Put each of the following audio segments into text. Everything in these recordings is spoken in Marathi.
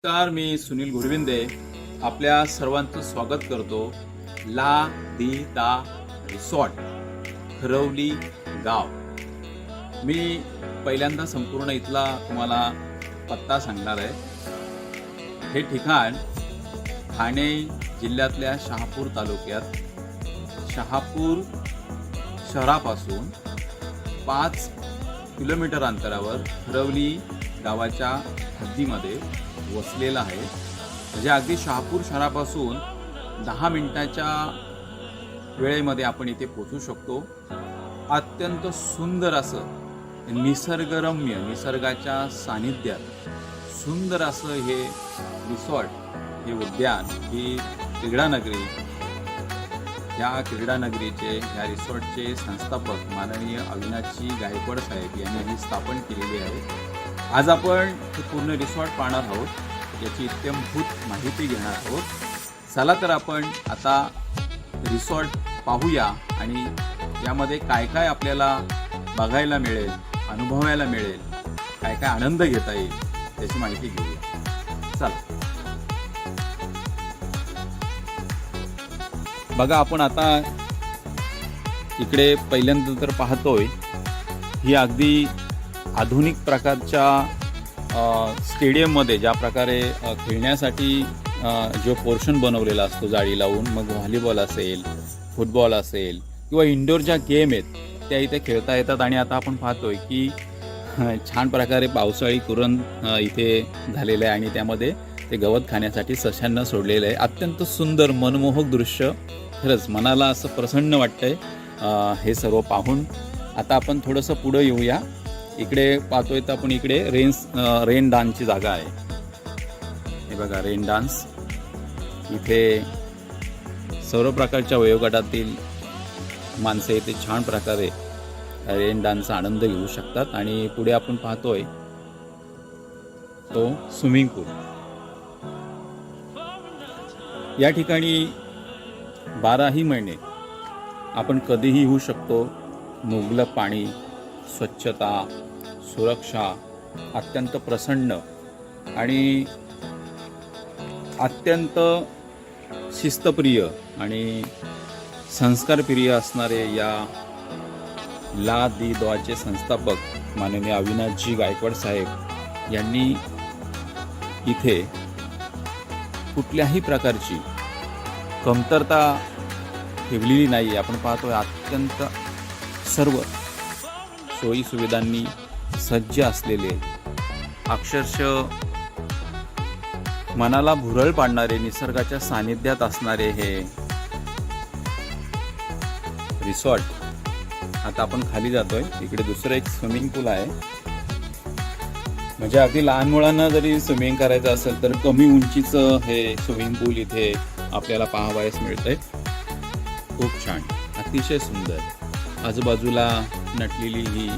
नमस्कार, मी सुनील गुरविंदे आपल्या सर्वांचं स्वागत करतो ला दी दा रिसॉर्ट खरवली गाव। मी पहिल्यांदा संपूर्ण इथला तुम्हाला पत्ता सांगणार आहे। हे ठिकाण ठाणे जिल्ह्यातल्या शहापूर तालुक्यात शहापूर शहरापासून 5 किलोमीटर अंतरावर खरवली गावाच्या हद्दीमध्ये वसलेला आहे। म्हणजे अगदी शहापूर शहरापासून 10 मिनिटाच्या वेळेमध्ये आपण इथे पोहोचू शकतो। अत्यंत सुंदर असं निसर्गरम्य, निसर्गाच्या सानिध्यात सुंदर असं हे रिसॉर्ट, हे उद्यान, ही क्रीडानगरी, या क्रीडानगरीचे, या रिसॉर्टचे संस्थापक माननीय अविनाशजी गायकवाड साहेब यांनी ही स्थापन केलेली आहे। आज आपण हे पूर्ण रिसॉर्ट पाहणार आहोत, याची इत्यंभूत माहिती घेणार आहोत। चला तर आपण आता रिसॉर्ट पाहूया आणि यामध्ये काय काय आपल्याला बघायला मिळेल, अनुभवायला मिळेल, काय काय आनंद घेता येईल त्याची माहिती घेऊया। चला बघा, आपण आता इकडे पहिल्यांदा तर पाहतोय ही अगदी आधुनिक प्रकारच्या स्टेडियममध्ये ज्या प्रकारे खेळण्यासाठी जो पोर्शन बनवलेला असतो जाळी लावून, मग व्हॉलीबॉल असेल, फुटबॉल असेल किंवा इंडोर ज्या गेम आहेत त्या इथे खेळता येतात। आणि आता आपण पाहतोय की छान प्रकारे पावसाळी कुरण इथे झालेलं आहे आणि त्यामध्ये ते गवत खाण्यासाठी सशांना सोडलेलं आहे। अत्यंत सुंदर मनमोहक दृश्य, खरंच मनाला असं प्रसन्न वाटतंय हे सर्व पाहून। आता आपण थोडंसं पुढं येऊया। इकडे पाहतोय तर आपण इकडे रेन डान्सची जागा आहे। हे बघा, रेन डान्स, इथे सर्व प्रकारच्या वयोगटातील माणसे इथे छान प्रकारे रेन डान्सचा आनंद घेऊ शकतात। आणि पुढे आपण पाहतोय तो स्विमिंग पूल। या ठिकाणी 12ही महिने आपण कधीही येऊ शकतो। मुबलक पाणी, स्वच्छता, सुरक्षा, अत्यंत प्रसन्न आणि अत्यंत शिस्तप्रिय आणि संस्कारप्रिय असणारे या ला दी दाचे संस्थापक माननीय अविनाशजी गायकवाड साहेब यांनी इथे कुठल्याही प्रकारची कमतरता ठेवलेली नाही। आपण पाहतोय अत्यंत सर्व सोयी सुविधांनी सज्ज असलेले, अक्षरशः मनाला भुरळ पाडणारे, निसर्गाच्या सानिध्यात असणारे हे रिसॉर्ट। आता आपण खाली जातोय, इकडे दुसरं एक स्विमिंग पूल आहे। म्हणजे अगदी लहान मुलांना जरी स्विमिंग करायचं असेल तर कमी उंचीचं हे स्विमिंग पूल इथे आपल्याला पाहावयास मिळतंय। खूप छान, अतिशय सुंदर, आजूबाजूला नटलेली ही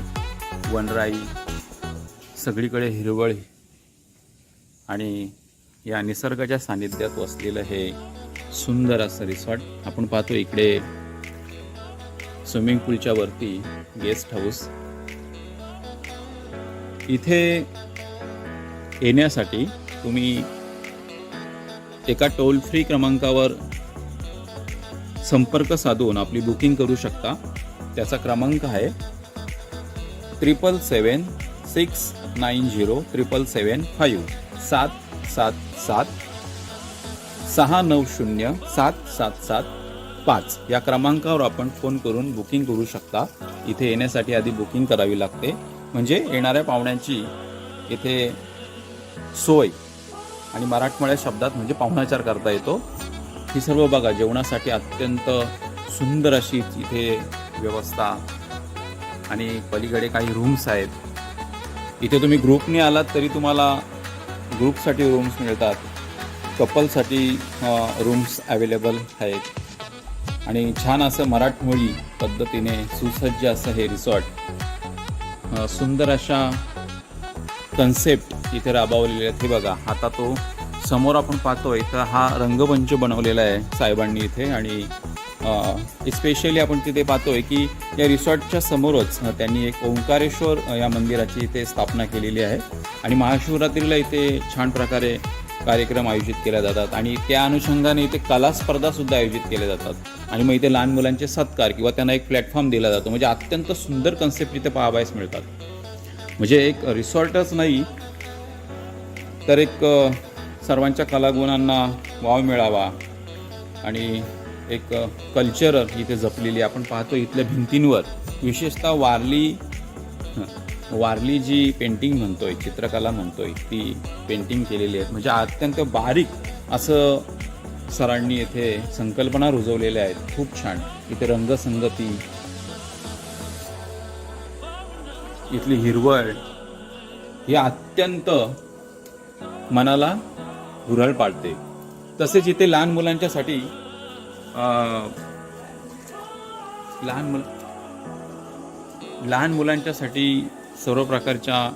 वनराई, सगळीकडे हिरवळ आणि या निसर्गाच्या सानिध्यात वसलेलं हे सुंदर असं रिसॉर्ट। आपण पाहतो इकडे स्विमिंग पूलच्या वरती गेस्ट हाऊस। इथे येण्यासाठी तुम्ही एका टोल फ्री क्रमांकावर संपर्क साधून आपली बुकिंग करू शकता। त्याचा क्रमांक आहे 777-690-777-5 777-690-777-5 या क्रमांकावर आपण फोन करून बुकिंग करू शकता। इथे येण्यासाठी आधी बुकिंग करावी लागते, म्हणजे येणाऱ्या पाहुण्यांची इथे सोय आणि मराठमोळ्या शब्दात म्हणजे पाहुणाचार करता येतो। ही सर्व बघा, जेवणासाठी अत्यंत सुंदर अशी इथे व्यवस्था आणि पलीकडे काही रूम्स आहेत। इथे तुम्ही ग्रुपने आलात तरी तुम्हाला ग्रुपसाठी रूम्स मिळतात, कपलसाठी रूम्स अवेलेबल आहेत। आणि छान असं मराठमोळी पद्धतीने सुसज्ज असं हे रिसॉर्ट, सुंदर अशा कन्सेप्ट इथे राबवलेले आहेत। हे बघा, आता तो समोर आपण पाहतोय तर हा रंगमंच बनवलेला आहे साहेबांनी इथे। आणि स्पेशली आपण तिथे पाहतोय की या रिसॉर्टच्या समोरच त्यांनी एक ओंकारेश्वर या मंदिराची इथे स्थापना केलेली आहे। आणि महाशिवरात्रीला इथे छान प्रकारे कार्यक्रम आयोजित केले जातात आणि त्या अनुषंगाने इथे कला स्पर्धासुद्धा आयोजित केल्या जातात आणि मग इथे लहान मुलांचे सत्कार किंवा त्यांना एक प्लॅटफॉर्म दिला जातो. म्हणजे अत्यंत सुंदर कन्सेप्ट इथे पाहावयास मिळतात. म्हणजे एक रिसॉर्टच नाही तर एक सर्वांच्या कलागुणांना वाव मिळावा आणि एक कल्चर इथे जपलेली आपण पाहतो. इथल्या भिंतींवर विशेषतः वारली जी पेंटिंग म्हणतोय, चित्रकला म्हणतोय, ती पेंटिंग केलेली आहे. म्हणजे अत्यंत बारीक असं सरांनी येथे संकल्पना रुजवलेल्या आहेत. खूप छान. इथे रंगसंगती, इथली हिरवळ ही अत्यंत मनाला भुरळ पाडते. तसेच इथे लहान मुलांच्यासाठी लहान मुलांच्यासाठी सर्व प्रकारच्या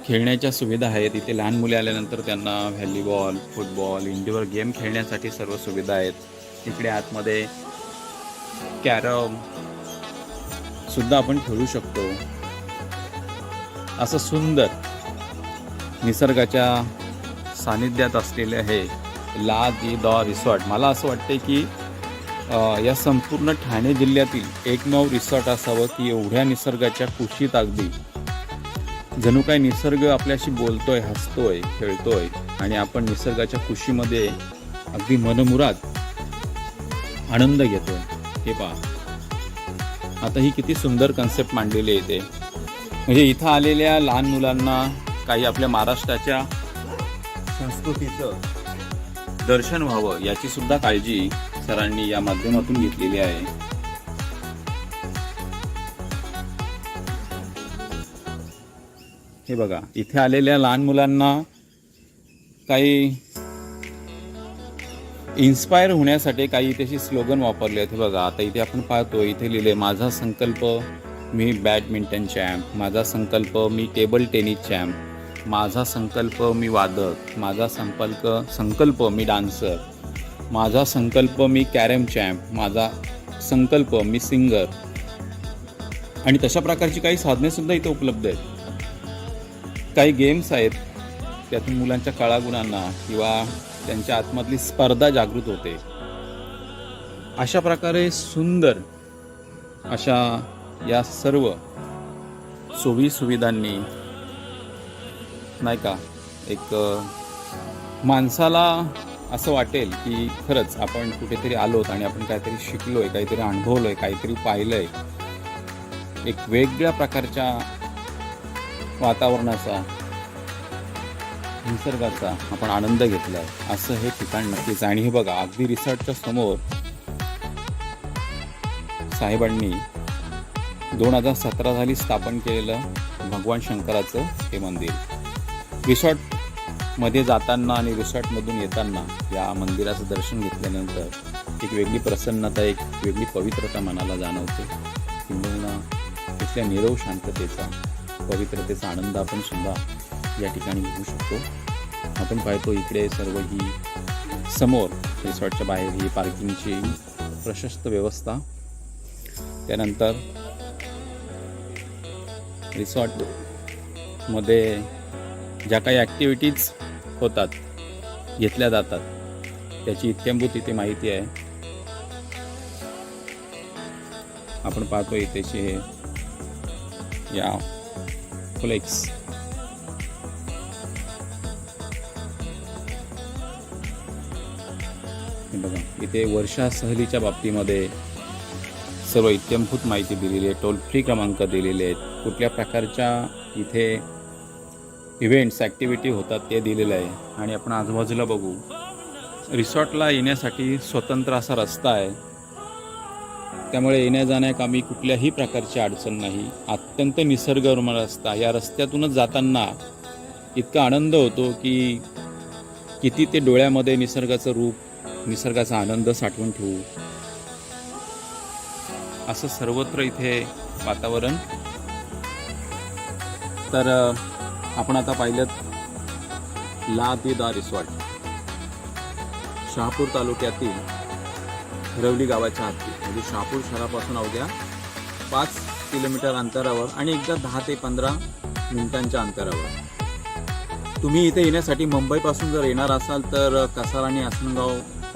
खेळण्याच्या सुविधा आहेत. इथे लहान मुले आल्यानंतर त्यांना व्हॉलीबॉल, फुटबॉल, इंडोअर गेम खेळण्यासाठी सर्व सुविधा आहेत. इकडे आतमध्ये कॅरम सुद्धा आपण खेळू शकतो. असं सुंदर निसर्गाच्या सानिध्यात असलेले हे ला दी दॉ रिसॉर्ट. मला असं वाटते की या संपूर्ण ठाणे जिल्ह्यातील एकमेव रिसॉर्ट असावं की एवढ्या निसर्गाच्या कुशीत अगदी जणू काय निसर्ग आपल्याशी बोलतोय, हसतोय, खेळतोय आणि आपण निसर्गाच्या कुशीमध्ये अगदी मनमुराद आनंद घेतोय. हे पहा, आता ही किती सुंदर कन्सेप्ट मांडलेली आहे. ते म्हणजे इथं आलेल्या लहान मुलांना काही आपल्या महाराष्ट्राच्या संस्कृतीचं दर्शन व्हावं याची सुद्धा काळजी सरांनी या माध्यमातून घेतलेली आहे. हे बघा, इथे आलेल्या लहान मुलांना काही इन्स्पायर होण्यासाठी काही त्याची स्लोगन वापरले आहेत. हे बघा, आता इथे आपण पाहतो, इथे लिहिले माझा संकल्प मी बॅडमिंटन चॅम्प, माझा संकल्प मी टेबल टेनिस चॅम्प, माझा संकल्प मी वादक, माझा संकल्प मी डान्सर, माझा संकल्प मी कॅरम चॅम्प, माझा संकल्प मी सिंगर. आणि तशा प्रकारची काही साधनेसुद्धा इथे उपलब्ध आहेत. काही गेम्स आहेत, त्यातून मुलांच्या कलागुणांना किंवा त्यांच्या आतमधली स्पर्धा जागृत होते. अशा प्रकारे सुंदर अशा या सर्व सोयी सुविधांनी नाही का एक माणसाला असं वाटेल की खरंच आपण कुठेतरी आलोत आणि आपण काहीतरी शिकलोय, काहीतरी अनुभवलोय, काहीतरी पाहिलंय. एक वेगळ्या प्रकारच्या वातावरणाचा, निसर्गाचा आपण आनंद घेतलाय असं हे ठिकाण नक्कीच. आणि हे बघा, अगदी रिसॉर्टच्या समोर साहेबांनी 2017 साली स्थापन केलेलं भगवान शंकराचं हे मंदिर. रिसॉर्टमध्ये जाताना आणि रिसॉर्टमधून येताना या मंदिराचं दर्शन घेतल्यानंतर एक वेगळी प्रसन्नता, एक वेगळी पवित्रता मनाला जाणवते. किंबहुना तिथल्या नीरव शांततेचा, पवित्रतेचा आनंद आपण सुद्धा या ठिकाणी घेऊ शकतो. आपण पाहतो इकडे सर्व ही समोर रिसॉर्टच्या बाहेर ही पार्किंगची प्रशस्त व्यवस्था. त्यानंतर रिसॉर्टमध्ये ज्या काही ॲक्टिव्हिटीज होतात, घेतल्या जातात, त्याची इत्थंभूत इथे माहिती आहे. आपण पाहतो इथेचे या फ्लेक्स. बघा, इथे वर्षा सहलीच्या बाबतीमध्ये सर्व इत्थंभूत माहिती दिलेली आहे. टोल फ्री क्रमांक दिलेले आहेत. कुठल्या प्रकारच्या इथे इव्हेंट्स, ॲक्टिव्हिटी होतात ते दिलेलं आहे. आणि आपण आजूबाजूला बघू, रिसॉर्टला येण्यासाठी स्वतंत्र असा रस्ता आहे. त्यामुळे येण्या जाण्याकामी कुठल्याही प्रकारची अडचण नाही. अत्यंत निसर्गरम्य रस्ता. या रस्त्यातूनच जाताना इतका आनंद होतो की किती ते डोळ्यामध्ये निसर्गाचं रूप, निसर्गाचा आनंद साठवून ठेवू. असं सर्वत्र इथे वातावरण. तर आपण आता पाहिलं ला दी दॉ रिसॉर्ट, शहापूर तालुक्यातील हरवली गावाच्या हद्दीत, म्हणजे शहापूर शहरापासून अवघ्या 5 किलोमीटर अंतरावर आणि एकदा 10 ते 15 मिनिटांच्या अंतरावर तुम्ही इथे येण्यासाठी मुंबईपासून जर येणार असाल तर कसारा आणि आसनगाव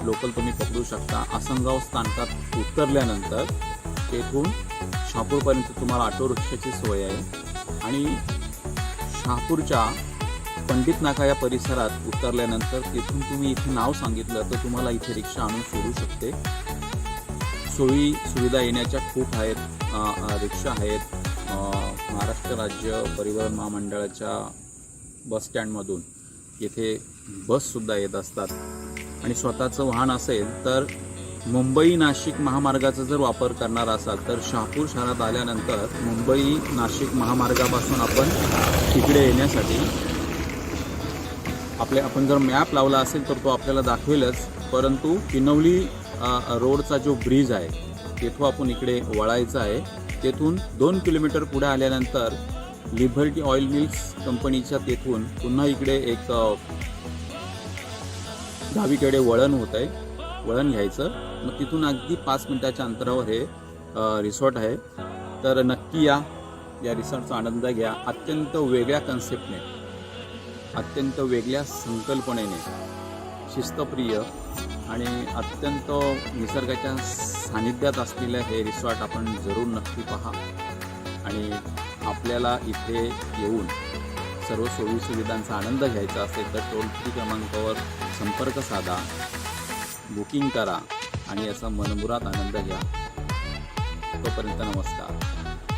लोकल तुम्ही पकडू शकता. आसनगाव स्थानकात उतरल्यानंतर तेथून शहापूरपर्यंत तुम्हाला ऑटो रिक्षाची सोय आहे आणि शहापूरच्या पंडित नाका या परिसरात उतरल्यानंतर तिथून तुम्ही इथे नाव सांगितलं तर तुम्हाला इथे रिक्षा आणून सोडू शकते. सोयी सुविधा येण्याच्या खूप आहेत. रिक्षा आहेत. महाराष्ट्र राज्य परिवहन महामंडळाच्या बस स्टँडमधून येथे बससुद्धा येत असतात आणि स्वतःचं वाहन असेल तर मुंबई नाशिक महामार्गाचा जर वापर करणार असाल तर शहापूर शहरात आल्यानंतर मुंबई नाशिक महामार्गापासून आपण तिकडे येण्यासाठी आपण जर मॅप लावला असेल तर तो आपल्याला दाखवेलच, परंतु किनवली रोडचा जो ब्रिज आहे तेथून आपण इकडे वळायचं आहे. तेथून 2 किलोमीटर पुढे आल्यानंतर लिबर्टी ऑइल मिल्स कंपनीच्या तेथून पुन्हा इकडे एक डावीकडे वळण होत आहे. वळण घ्यायचं, मग तिथून अगदी 5 मिनिटाच्या अंतरावर हे रिसॉर्ट आहे. तर नक्की या रिसॉर्टचा आनंद घ्या. अत्यंत वेगळ्या कन्सेप्टने, अत्यंत वेगळ्या संकल्पनेने, शिस्तप्रिय आणि अत्यंत निसर्गाच्या सानिध्यात असलेलं हे रिसॉर्ट आपण जरूर नक्की पहा. आणि आपल्याला इथे येऊन सर्व सोयी सुविधांचा आनंद घ्यायचा असेल तर टोल फ्री क्रमांकावर संपर्क साधा, बुकिंग करा आणि याचा मनमुराद आनंद घ्या. तोपर्यंत नमस्कार.